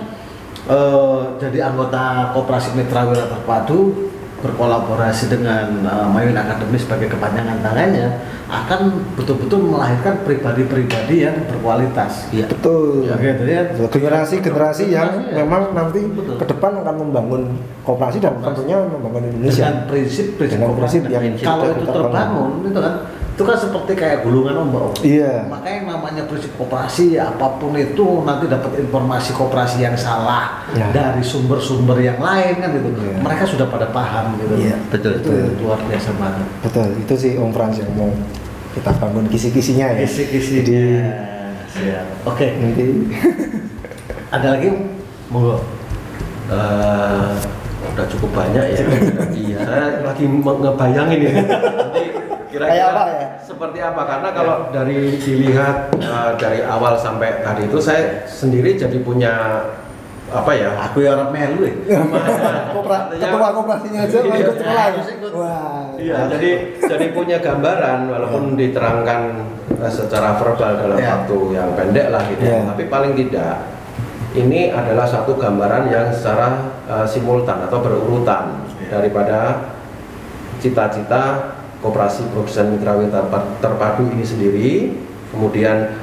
jadi anggota koperasi mitra wira terpadu berkolaborasi dengan Mawin Academy sebagai kepanjangan tangannya akan betul-betul melahirkan pribadi-pribadi yang berkualitas. Iya. Betul. Ya, gitu ya. Generasi-generasi yang Generasi, ya. memang nanti Betul. ke depan akan membangun koperasi dan tentunya membangun Indonesia. Dengan prinsip-prinsip Dengan prinsip koperasi. yang Kalau sudah itu kita terbangun itu kan seperti kayak gulungan ombak. Iya. Makanya yang namanya prinsip koperasi apapun itu nanti dapat informasi koperasi yang salah Ya. dari sumber-sumber yang lain kan gitu. Iya. Mereka sudah pada paham gitu. Iya, betul. Itu luar biasa banget. Betul, itu sih Om Frans yang mau kita bangun kisi-kisinya ya. Kisi-kisinya. Siap. Oke. Nanti Ada lagi? Monggo. Eh, udah cukup banyak ya. Iya, saya lagi ngebayangin ini. Nanti kira-kira Kayak apa ya? seperti apa? Karena kalau dari dilihat dari awal sampai tadi itu saya sendiri jadi punya apa ya? Aku ya orang melu ya. Ketua koperasinya aja mau ikut sekolah ya? Wah. Iya, jadi punya gambaran walaupun diterangkan secara verbal dalam waktu yang pendek lah gitu. Tapi paling tidak ini adalah satu gambaran yang secara simultan atau berurutan daripada cita-cita Koperasi Produsen Mitra Wira Terpadu ini sendiri. Kemudian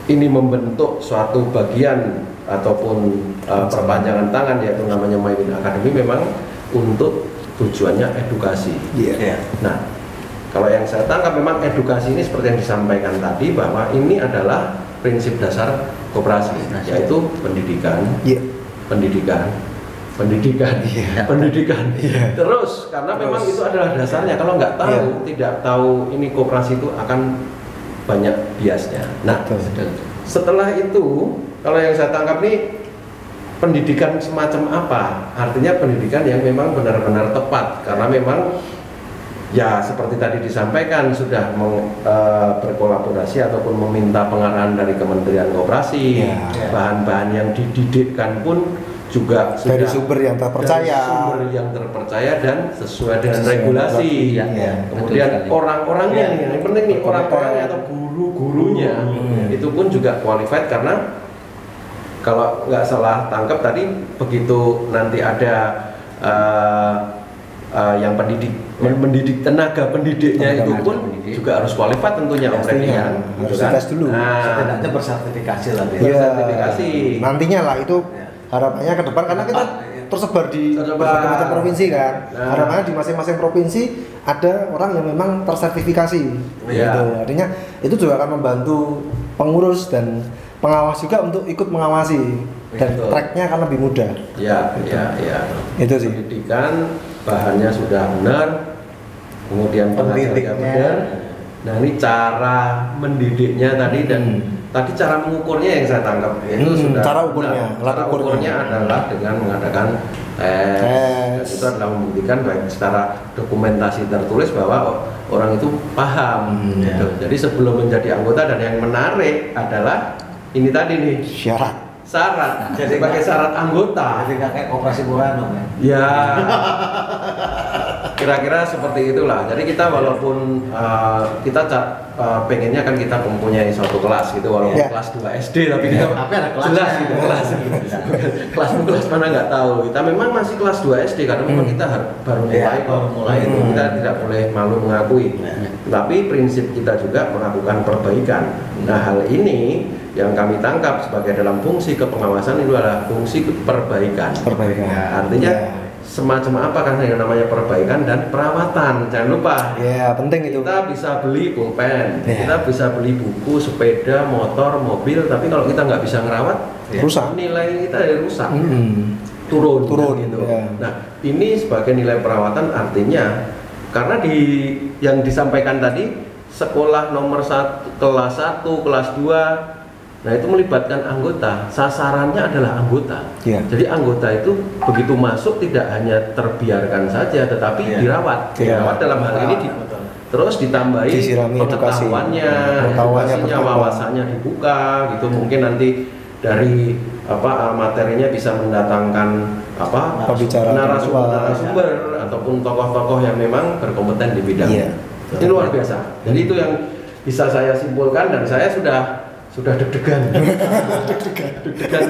ini membentuk suatu bagian ataupun perpanjangan tangan yaitu namanya MyWin Academy memang untuk tujuannya edukasi. Nah, kalau yang saya tangkap memang edukasi ini seperti yang disampaikan tadi bahwa ini adalah prinsip dasar koperasi yaitu pendidikan, pendidikan. Terus karena memang itu adalah dasarnya. Kalau nggak tahu, tidak tahu ini koperasi itu akan banyak biasnya. Nah, setelah itu kalau yang saya tangkap nih pendidikan semacam apa? Artinya pendidikan yang memang benar-benar tepat karena memang ya seperti tadi disampaikan sudah berkolaborasi ataupun meminta pengarahan dari Kementerian Koperasi, bahan-bahan yang dididikkan pun juga dari sumber yang terpercaya dan sesuai dengan regulasi. Kemudian orang-orangnya nih, yang penting nih orang-orangnya atau guru-gurunya itu pun juga qualified karena kalau nggak salah tangkap tadi begitu nanti ada yang mendidik tenaga pendidiknya itu pun juga harus qualified tentunya pastinya harus tes dulu. Setidaknya bersertifikasi lah. Bersertifikasi. Nantinya lah itu harapannya ke depan karena kita tersebar di berbagai macam provinsi kan. Harapannya di masing-masing provinsi ada orang yang memang tersertifikasi. Gitu. Artinya itu juga akan membantu pengurus dan pengawas juga untuk ikut mengawasi dan tracknya akan lebih mudah. Itu sih. Pendidikan bahannya sudah benar, kemudian pengajarnya benar. Nah ini cara mendidiknya tadi dan tadi cara mengukurnya yang saya tangkap itu sudah cara ukurnya adalah dengan mengadakan tes. Dan itu adalah membuktikan baik secara dokumentasi tertulis bahwa orang itu paham. Gitu. Jadi sebelum menjadi anggota dan yang menarik adalah ini tadi nih syarat. Jadi sebagai syarat anggota. Jadi nggak kayak koperasi Burano kan? Ya, kira-kira seperti itulah. Jadi kita walaupun kita pengennya kan kita mempunyai suatu kelas gitu, walaupun kelas 2 SD tapi kita ada kelas jelas gitu kelas mana nggak tahu. Kita memang masih kelas 2 SD karena memang kita baru mulai itu. Kita tidak boleh malu mengakui. Tapi prinsip kita juga melakukan perbaikan. Nah hal ini yang kami tangkap sebagai dalam fungsi kepengawasan itu adalah fungsi perbaikan. Artinya semacam apa karena yang namanya perbaikan dan perawatan. Jangan lupa. Penting itu. Kita bisa beli pulpen, kita bisa beli buku, sepeda, motor, mobil, tapi kalau kita nggak bisa ngerawat, rusak. Nilai kita rusak. Turun gitu. Nah, ini sebagai nilai perawatan artinya karena yang disampaikan tadi sekolah nomor 1, kelas 1, kelas 2. Nah itu melibatkan anggota, sasarannya adalah anggota. Jadi anggota itu begitu masuk tidak hanya terbiarkan saja, tetapi dirawat. Dirawat dalam hal ini terus ditambahi pengetahuannya, edukasinya, wawasannya dibuka, gitu. Mungkin nanti dari materinya bisa mendatangkan narasumber ataupun tokoh-tokoh yang memang berkompeten di bidangnya. Ini luar biasa. Jadi itu yang bisa saya simpulkan dan saya sudah deg-degan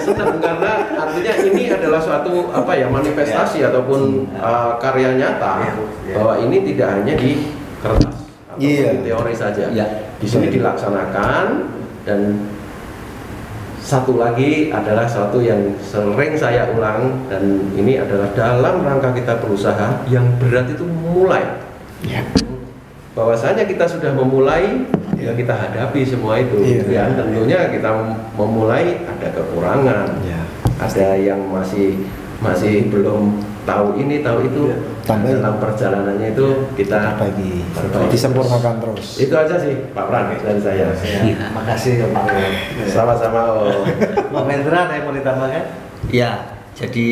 senang karena artinya ini adalah suatu manifestasi ataupun karya nyata bahwa ini tidak hanya di kertas atau di teori saja. Di sini dilaksanakan dan satu lagi adalah suatu yang sering saya ulang dan ini adalah dalam rangka kita berusaha yang berat itu mulai. Bahwasanya kita sudah memulai ya kita hadapi semua itu tentunya kita memulai ada kekurangan ada yang masih belum tahu ini tahu itu dalam perjalanannya itu kita perbaiki disempurnakan terus. Itu aja sih Pak Pran dari saya. Makasih Pak. Sama-sama. Pak Mendra ada yang mau ditambahkan? Ya, Jadi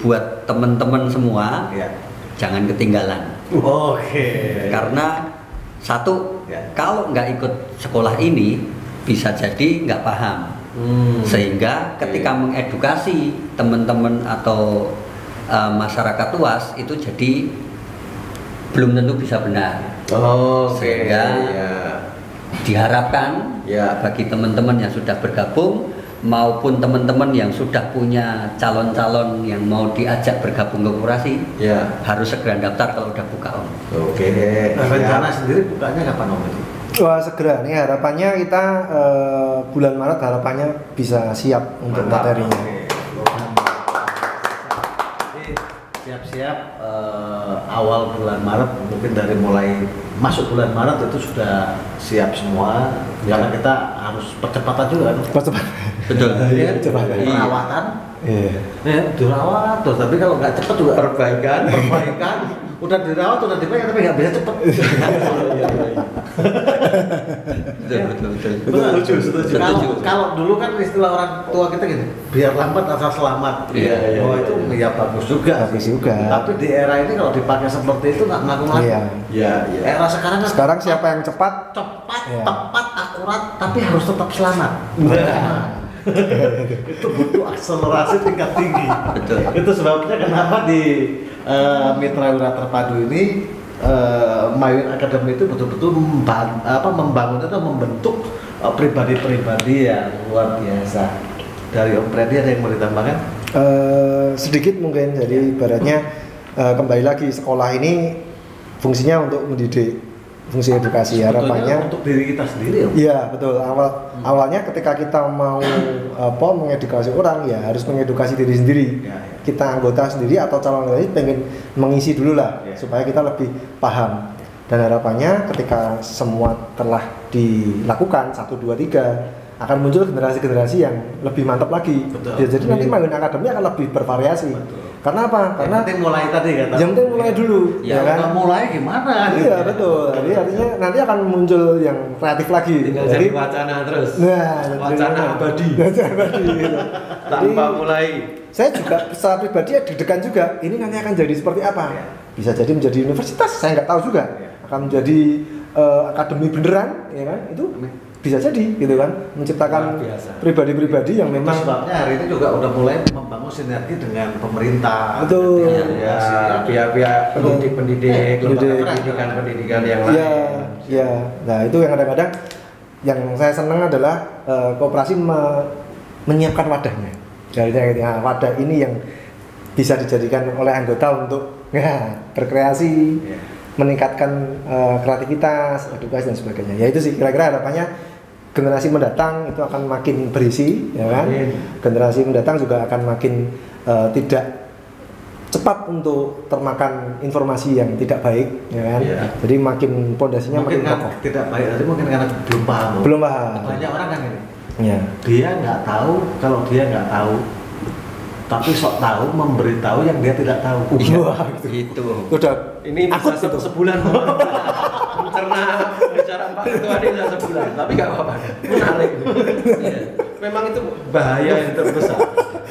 buat teman-teman semua Ya. jangan ketinggalan. Oke. Karena satu, Ya. kalau nggak ikut sekolah ini bisa jadi nggak paham. Sehingga ketika mengedukasi teman-teman atau masyarakat luas itu jadi belum tentu bisa benar. Sehingga diharapkan Ya. bagi teman-teman yang sudah bergabung maupun teman-teman yang sudah punya calon-calon yang mau diajak bergabung ke koperasi Ya. harus segera daftar kalau udah buka Om. Oke. Nah, rencana sendiri bukanya kapan Om itu? Wah, segera nih harapannya kita bulan Maret harapannya bisa siap untuk Mantap. materinya. Oke. Jadi siap-siap awal bulan Maret, mungkin dari mulai masuk bulan Maret itu sudah siap semua. Karena kita harus percepatan juga kan. Percepat. Betul. Ya, Percepatan. perawatan. Iya. Ya, dirawat terus, tapi kalau nggak cepet juga Perbaikan. udah dirawat, udah dipegang tapi nggak bisa cepet. Betul. Setuju. Kalau dulu kan istilah orang tua kita gini, biar lambat asal selamat. Iya. Oh itu ya bagus juga. Bagus juga. Tapi di era ini kalau dipakai seperti itu nggak melakukan. Iya. Ya. Era sekarang kan Sekarang siapa yang cepat? cepat, Iya. tepat, akurat, tapi harus tetap selamat. Itu butuh akselerasi tingkat tinggi. Betul. Itu sebabnya kenapa di Mitra Wira Terpadu ini Mayun Academy itu betul-betul membangun atau membentuk pribadi-pribadi yang luar biasa. Dari Om Freddy ada yang mau ditambahkan? Sedikit mungkin, jadi ibaratnya kembali lagi sekolah ini fungsinya untuk mendidik, fungsi edukasi. Sebetulnya Harapannya untuk diri kita sendiri. Om. iya betul, awalnya ketika kita mau mengedukasi orang ya harus mengedukasi diri sendiri. Ya, ya. Kita anggota sendiri atau calon anggota ini pengen mengisi dulu lah Ya. supaya kita lebih paham. Dan harapannya ketika semua telah dilakukan 1, 2, 3 akan muncul generasi-generasi yang lebih mantap lagi. Betul. Ya, jadi nanti Mayun Academy akan lebih bervariasi. Betul. Karena apa? Karena Yang penting mulai tadi kata. yang penting mulai dulu, Ya, ya kan? Kalau mulai gimana? Iya betul. Jadi artinya nanti akan muncul yang kreatif lagi. Tinggal jadi wacana terus. Nah, Wacana abadi. Wacana abadi. Gitu. Tanpa Jadi, mulai. saya juga secara pribadi ya deg-degan juga. Ini nanti akan jadi seperti apa? Ya. Bisa jadi menjadi universitas, saya nggak tahu juga. Ya. Akan menjadi akademi beneran, ya kan? Itu bisa jadi, gitu kan? Menciptakan Luar biasa. pribadi-pribadi yang Itu memang sebabnya hari ini juga udah mulai membangun sinergi dengan pemerintah. Betul. Dengan Ya, pihak- pihak-pihak pendidik-pendidik, Pendidik. lembaga pendidikan yang lain. Iya, iya. Nah itu yang kadang-kadang yang saya senang adalah koperasi menyiapkan wadahnya. Jadi wadah ini yang bisa dijadikan oleh anggota untuk berkreasi, Iya. meningkatkan kreativitas, edukasi dan sebagainya. Ya itu sih kira-kira harapannya generasi mendatang itu akan makin berisi, ya kan? Amin. Generasi mendatang juga akan makin tidak cepat untuk termakan informasi yang tidak baik, ya kan? Iya. Jadi makin pondasinya Mungkin makin kan kokoh. tidak baik, tadi mungkin karena belum paham. Om. Belum paham. Banyak orang kan ini. Ya. Dia nggak tahu kalau dia nggak tahu, tapi sok tahu memberitahu yang dia tidak tahu. Wah, Itu. udah Ini akut bisa gitu. sebulan mencerna bicara Pak Ketua ini bisa sebulan, tapi nggak apa-apa, menarik. Memang itu bahaya yang terbesar.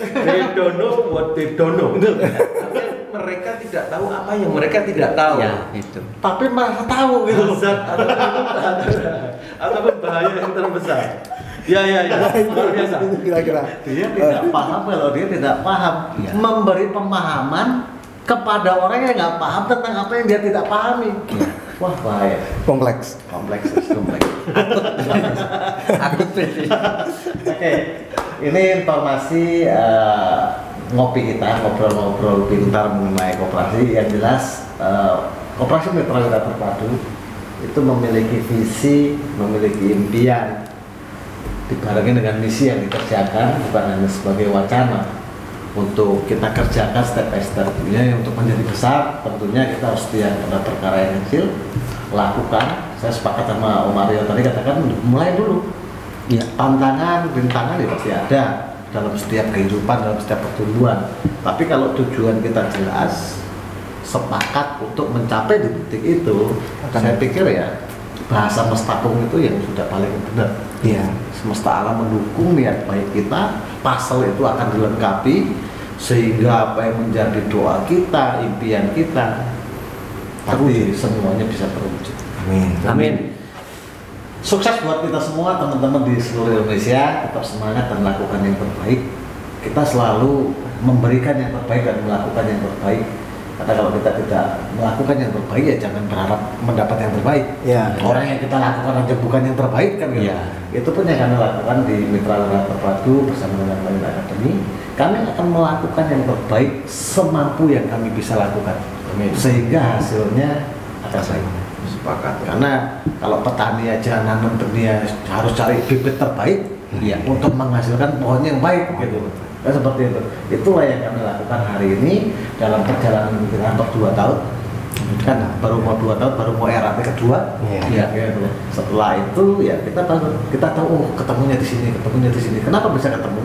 They don't know what they don't know. Artinya mereka tidak tahu apa yang mereka tidak tahu. Ya, itu. Tapi merasa tahu gitu loh. Hazard ataupun bahaya yang terbesar. Ya, luar biasa. Kira-kira. Dia tidak paham kalau dia tidak paham. Ya. Memberi pemahaman kepada orang yang nggak paham tentang apa yang dia tidak pahami. Wah bahaya. Kompleks. Kompleks. Aku berarti. Oke, ini informasi ngopi kita, ngobrol-ngobrol pintar mengenai koperasi. Yang jelas Koperasi Mitra Wira Terpadu itu memiliki visi, memiliki impian, dibarengi dengan misi yang dikerjakan bukan hanya sebagai wacana untuk kita kerjakan step by step. Ini untuk menjadi besar tentunya kita harus setia pada perkara yang kecil, lakukan. Saya sepakat sama Om Aryo tadi katakan mulai dulu. Ya. Tantangan, rintangan ya pasti ada dalam setiap kehidupan, dalam setiap pertumbuhan. Tapi kalau tujuan kita jelas, sepakat untuk mencapai di titik itu, saya pikir ya bahasa mestapung itu yang sudah paling benar. Iya. Semesta alam mendukung niat baik kita, puzzle itu akan dilengkapi sehingga apa yang menjadi doa kita, impian kita, tapi semuanya bisa terwujud. Amin. Amin. Sukses buat kita semua, teman-teman di seluruh Indonesia. Tetap semangat dan lakukan yang terbaik. Kita selalu memberikan yang terbaik dan melakukan yang terbaik. Karena kalau kita tidak melakukan yang terbaik, ya jangan berharap mendapat yang terbaik. Ya. Orang yang kita lakukan aja bukan yang terbaik kan gitu. Iya. Itu pun yang kami lakukan di Mitra Lurah Terpadu bersama dengan Mayun Academy. Kami akan melakukan yang terbaik semampu yang kami bisa lakukan. Amin. Sehingga hasilnya akan baik. Sepakat. Karena kalau petani aja nanam benih harus cari bibit terbaik Iya. untuk menghasilkan pohon yang baik gitu. Kan seperti itu. Itulah yang kami lakukan hari ini dalam perjalanan mungkin hampir 2 tahun. Kan baru mau 2 tahun, baru mau RAT kedua. Iya. Ya, gitu. Setelah itu ya kita tahu oh, ketemunya di sini, ketemunya di sini. Kenapa bisa ketemu?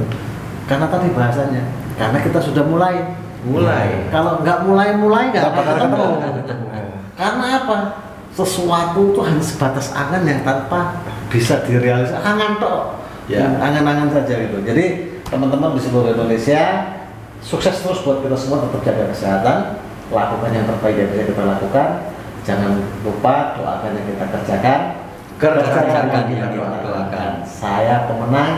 Karena tadi bahasanya. Karena kita sudah mulai. Kalau nggak mulai nggak akan ketemu. Karena apa? Sesuatu itu hanya sebatas angan yang tanpa bisa direalisasi. Angan toh, Ya. Angan-angan saja gitu. Jadi teman-teman di seluruh Indonesia, sukses terus buat kita semua, tetap jaga kesehatan, lakukan yang terbaik yang bisa kita lakukan. Jangan lupa doakan yang kita kerjakan, Kerjakan yang kita doakan. Saya pemenang,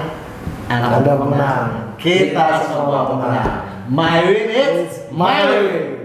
Anda pemenang. kita semua pemenang. My win is my win.